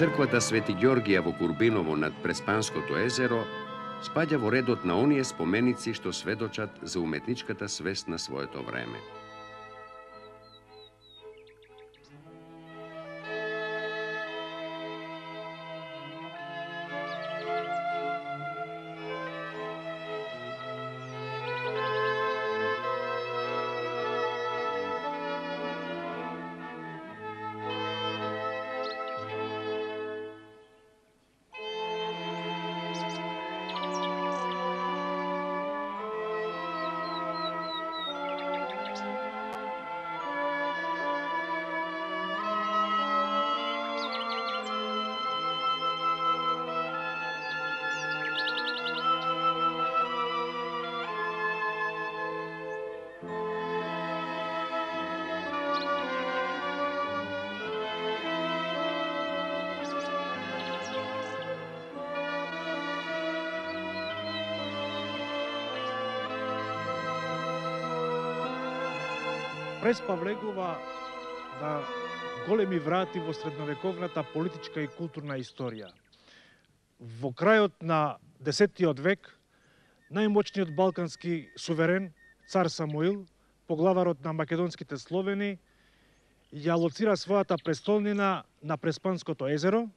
Црквата Свети Ѓоргија во Курбиново над Преспанското езеро спаѓа во редот на оние споменици што сведочат за уметничката свест на своето време. Преспа влегува на големи врати во средновековната политичка и културна историја. Во крајот на 10 век, најмоćниот балкански суверен, цар Самуил, поглаварот на македонските словени, ја лоцира својата престолнина на Преспанското езеро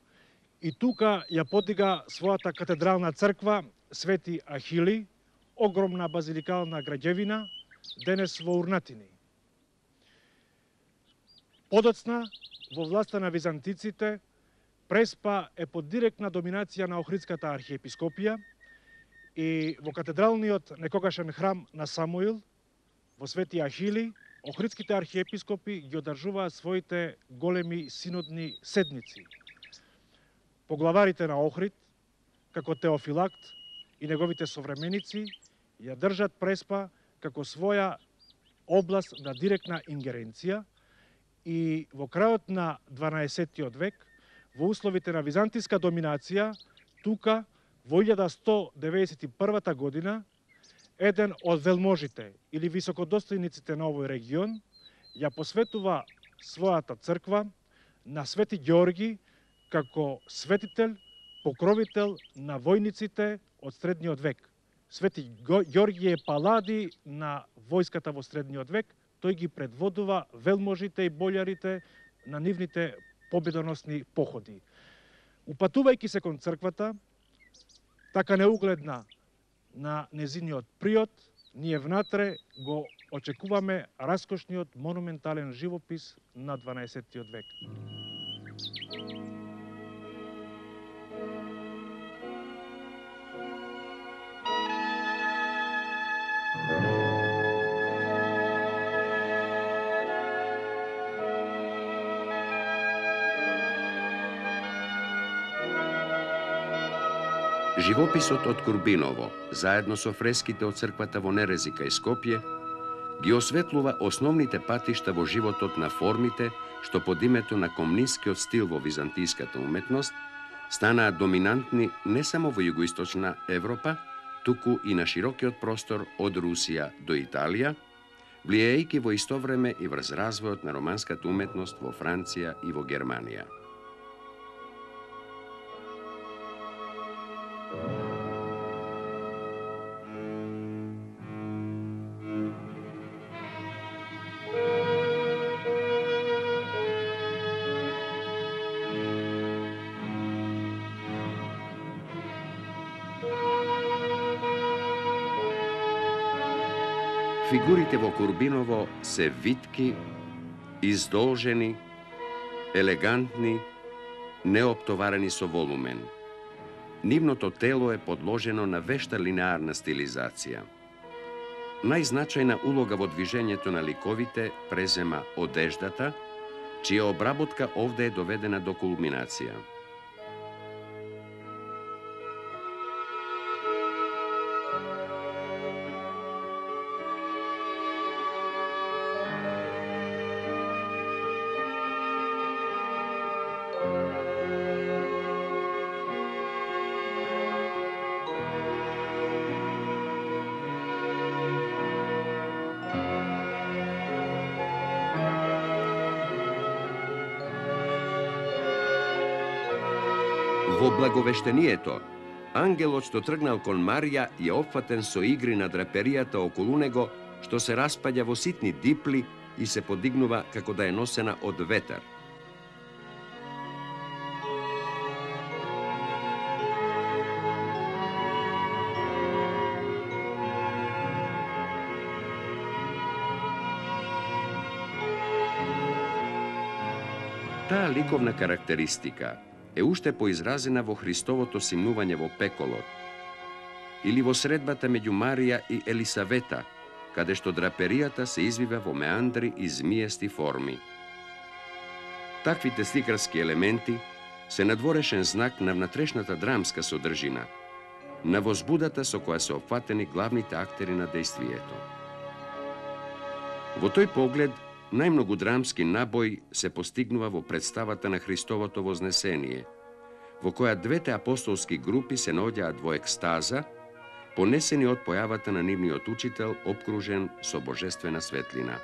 и тука ја подига својата катедрална црква Свети Ахили, огромна базиликална граѓевина, денес во Урнатини. Подоцна, во власта на византиците, Преспа е под директна доминација на Охридската архиепископија и во катедралниот некогашен храм на Самуил, во Свети Ахили, Охридските архиепископи ги одржуваат своите големи синодни седници. Поглаварите на Охрид, како Теофилакт и неговите современици, ја држат Преспа како своја област на директна ингеренција и во крајот на 12 век, во условите на византиска доминација, тука, во 1191 година, еден од велможите или високодостојниците на овој регион ја посветува својата црква на Свети Ѓорги како светител, покровител на војниците од средниот век. Свети Ѓоргије Палади на војската во средниот век, тој ги предводува велможите и бољарите на нивните победоносни походи. Упатувајќи се кон црквата, така неугледна на незиниот приот, ние внатре го очекуваме раскошниот монументален живопис на 12-тиот век. Живописот од Курбиново, заедно со фреските од црквата во Нерезика и Скопје, ги осветлува основните патишта во животот на формите што под името на комнинскиот стил во византиската уметност станаа доминантни не само во југоисточна Европа, туку и на широкиот простор од Русија до Италија, влијајќи во исто време и врз развојот на романската уметност во Франција и во Германија. Фигурите во Курбиново се витки, издолжени, елегантни, неоптоварени со волумен. Нивното тело е подложено на вешта линеарна стилизација. Најзначајна улога во движењето на ликовите презема одеждата, чија обработка овде е доведена до кулминација. Во благовештението, ангелот што тргнал кон Марија е опфатен со игри на драперијата околу него, што се распаѓа во ситни дипли и се подигнува како да е носена од ветар. Таа ликовна карактеристика е уште поизразена во Христовото симнување во пеколот или во средбата меѓу Марија и Елисавета, каде што драперијата се извива во меандри и змиести форми. Таквите сликарски елементи се надворешен знак на внатрешната драмска содржина, на возбудата со која се опфатени главните актери на дејствието. Во тој поглед, најмногу драмски набој се постигнува во представата на Христовото вознесение, во која двете апостолски групи се наоѓаат во екстаза, понесени од појавата на нивниот учител обкружен со божествена светлина.